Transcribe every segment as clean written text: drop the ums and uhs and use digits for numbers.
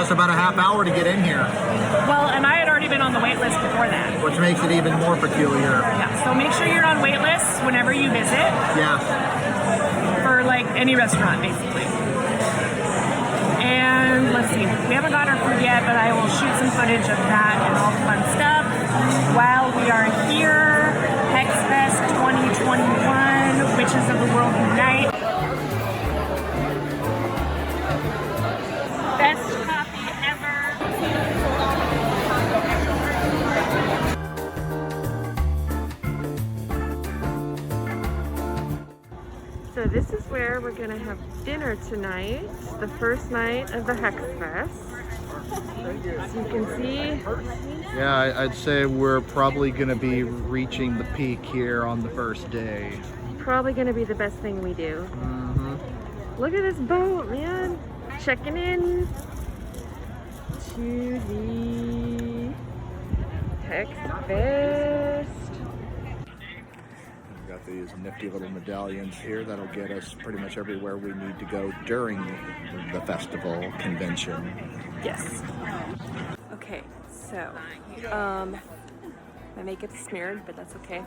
us about a half hour to get in here, Well, and I had already been on the wait list before that. which makes it even more peculiar. Yeah, so make sure you're on wait lists whenever you visit Yeah. for like any restaurant, basically. And let's see, we haven't got our food yet, but I will shoot some footage of that and all the fun stuff while we are here. HexFest 2021, Witches of the World Unite. Best coffee ever. So this is where we're gonna have dinner tonight, the first night of the HexFest. As you can see, Yeah, I'd say we're probably going to be reaching the peak here on the first day. probably gonna be the best thing we do. Look at this boat, man. Checking in to the HexFest. We've got these nifty little medallions here that'll get us pretty much everywhere we need to go during the festival convention. Yes. Okay, so my makeup's smeared, but that's okay.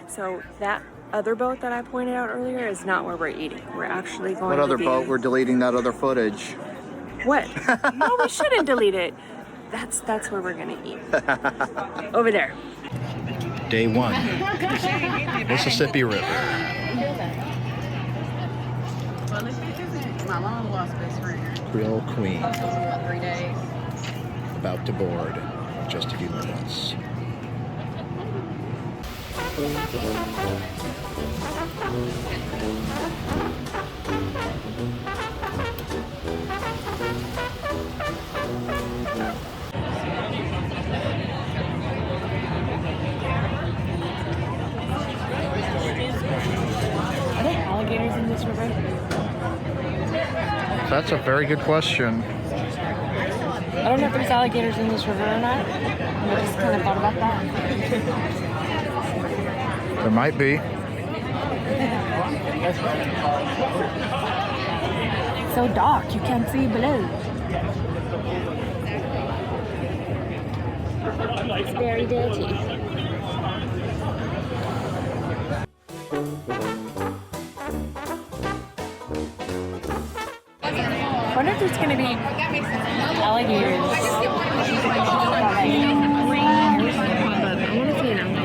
So that other boat that I pointed out earlier is not where we're eating. We're actually going What to other the... boat? We're deleting that other footage. What? No, we shouldn't delete it. That's where we're gonna eat. Over there. Day 1, Mississippi River. My long lost best friend. Creole Queen, About 3 days. about to board. Just a few minutes. Are there alligators in this river? That's a very good question. I don't know if there's alligators in this river or not. I just kind of thought about that. There might be. It's so dark, you can't see below. It's very dirty. I wonder if there's gonna be alligators. I want to see an alligator.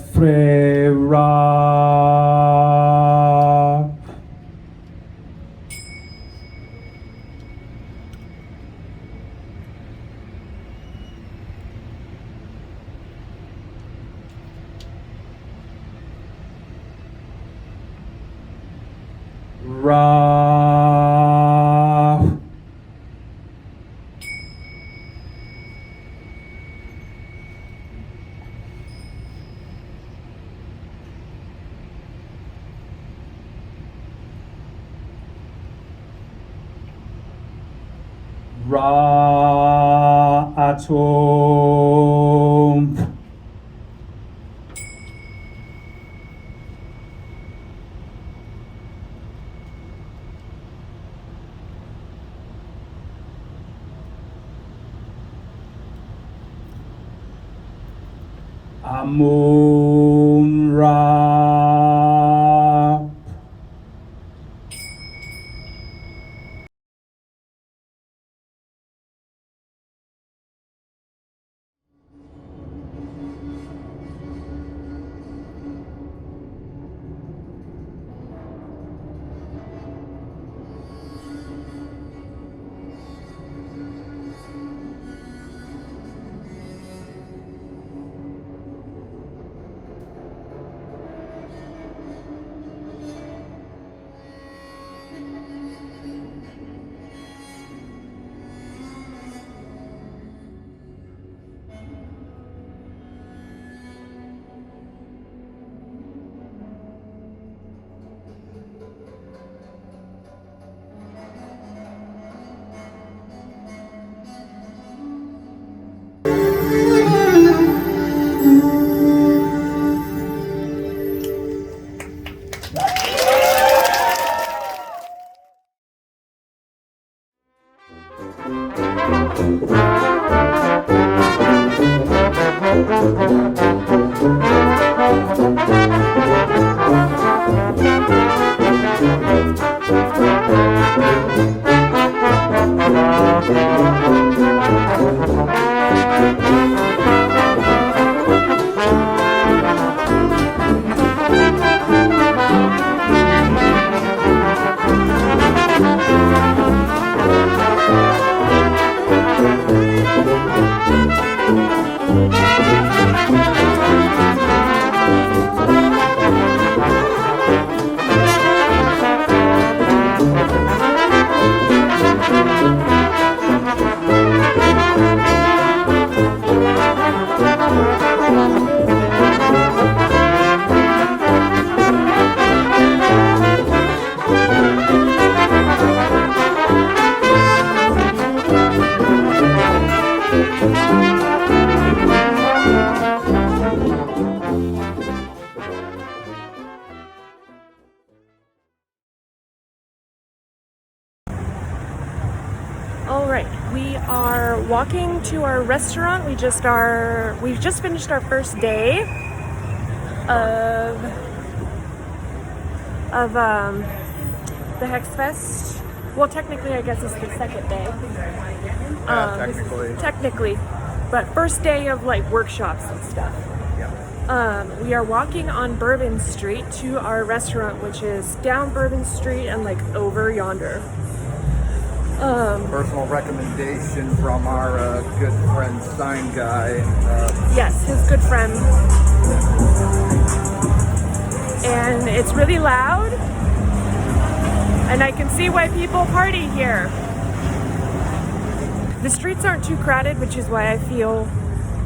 Kefrera. Ra. Ra atom. Amun Ra. All right, we are walking to our restaurant. We've just finished our first day of the Hex Fest. Well, technically, I guess it's the second day. Technically, but first day of like workshops and stuff. We are walking on Bourbon Street to our restaurant, which is down Bourbon Street and like over yonder. Personal recommendation from our good friend Sign Guy. Yes, his good friend. And it's really loud, and I can see why people party here. The streets aren't too crowded, which is why I feel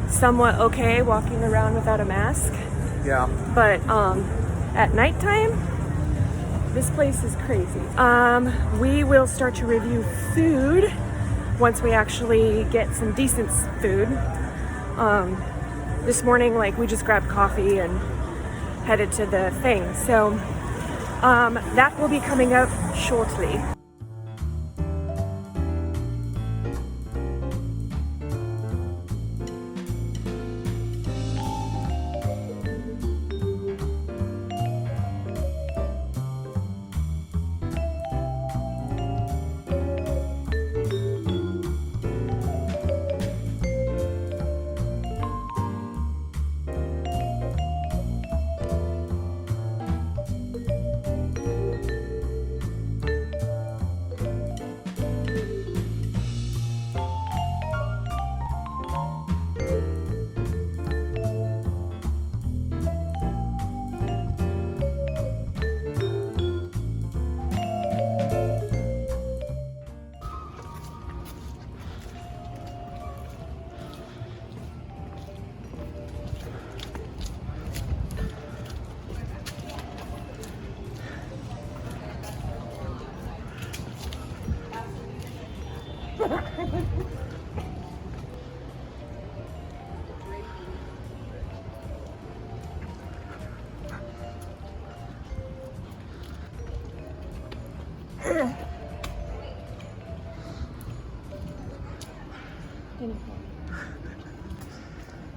somewhat okay walking around without a mask. Yeah. But at nighttime, this place is crazy. We will start to review food once we actually get some decent food. This morning, like, we just grabbed coffee and headed to the thing. So that will be coming up shortly.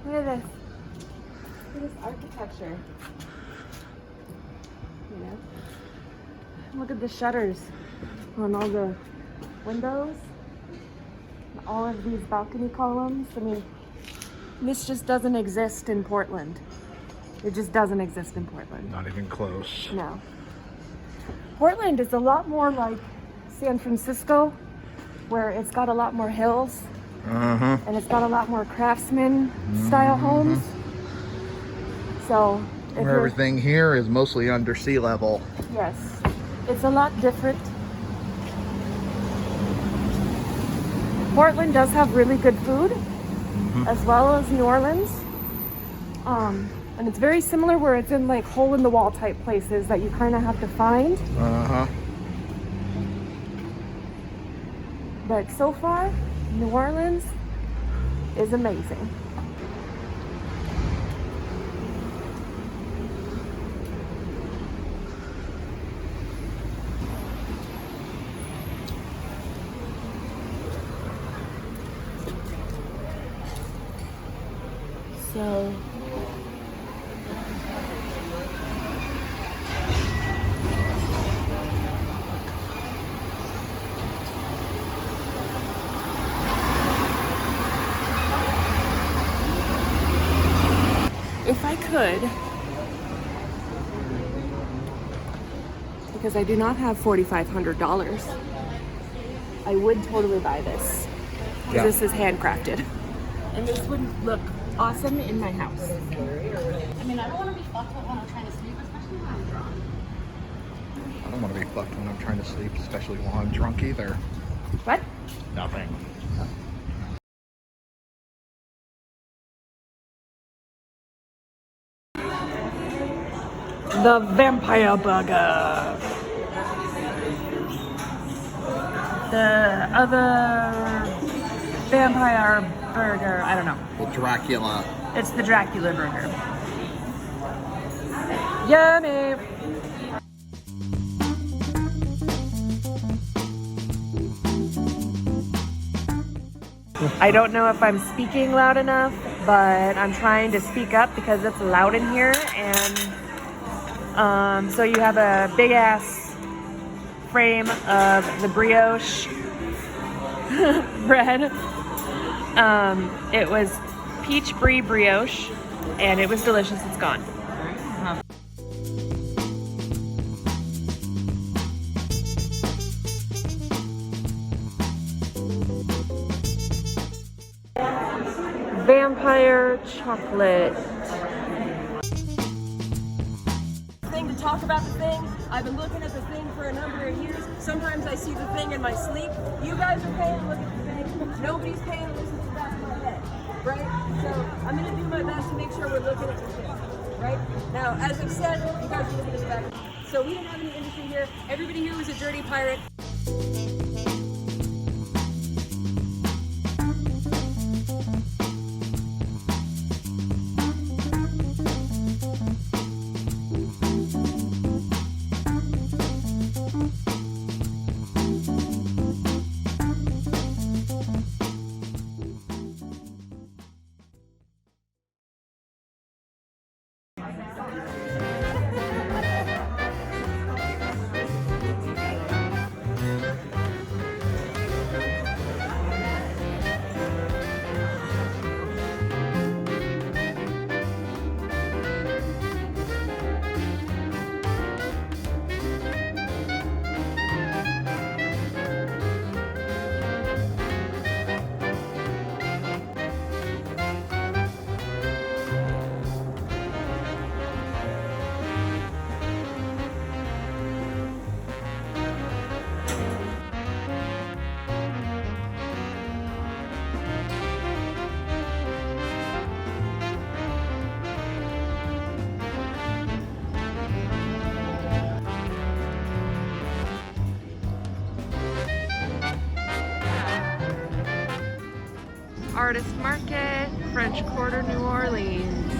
Look at this. Look at this architecture. You know? Look at the shutters on all the windows. And all of these balcony columns. I mean, this just doesn't exist in Portland. It just doesn't exist in Portland. Not even close. No. Portland is a lot more like San Francisco, where it's got a lot more hills. And it's got a lot more craftsman style homes. So Where everything here is mostly under sea level. Yes, it's a lot different. Portland does have really good food, as well as New Orleans. And it's very similar, where it's in like hole in the wall type places that you kind of have to find. But so far, New Orleans is amazing. So if I could, because I do not have $4,500, I would totally buy this. Yeah. This is handcrafted. And this would look awesome in my house. I mean, I don't want to be fucked up when I'm trying to sleep, especially when I'm drunk. I don't want to be fucked when I'm trying to sleep, especially while I'm drunk either. What? Nothing. The Vampire Burger. The other vampire burger. I don't know. The Dracula. It's the Dracula burger. Yummy! I don't know if I'm speaking loud enough, but I'm trying to speak up because it's loud in here. And so you have a big ass frame of the brioche bread. It was peach brie brioche, and it was delicious. It's gone. Vampire chocolate. Thing to talk about the thing. I've been looking at the thing for a number of years. Sometimes I see the thing in my sleep. You guys are paying to look at the thing. Nobody's paying to listen to the back of my head, right? So I'm gonna do my best to make sure we're looking at the thing, right? Now, as I've said, you guys are looking at the back. So we didn't have any industry here. Everybody here was a dirty pirate. Artist Market, French Quarter, New Orleans.